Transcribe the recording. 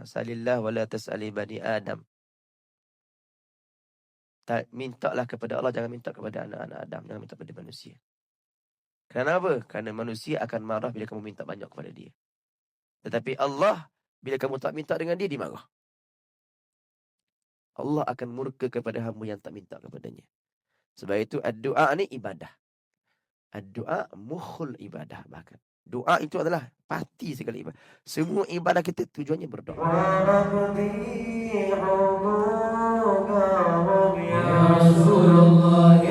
Salillah wala tas'ali bani Adam. Mintalah kepada Allah, jangan minta kepada anak-anak Adam, jangan minta kepada manusia. Kenapa? Kerana manusia akan marah bila kamu minta banyak kepada dia. Tetapi Allah, bila kamu tak minta dengan dia, dia marah. Allah akan murka kepada hamba yang tak minta kepadanya. Sebab itu doa ni ibadah. Doa mukhul ibadah bahkan. Doa itu adalah pati segala ibadah. Semua ibadah kita tujuannya berdoa. Ya Rasulullah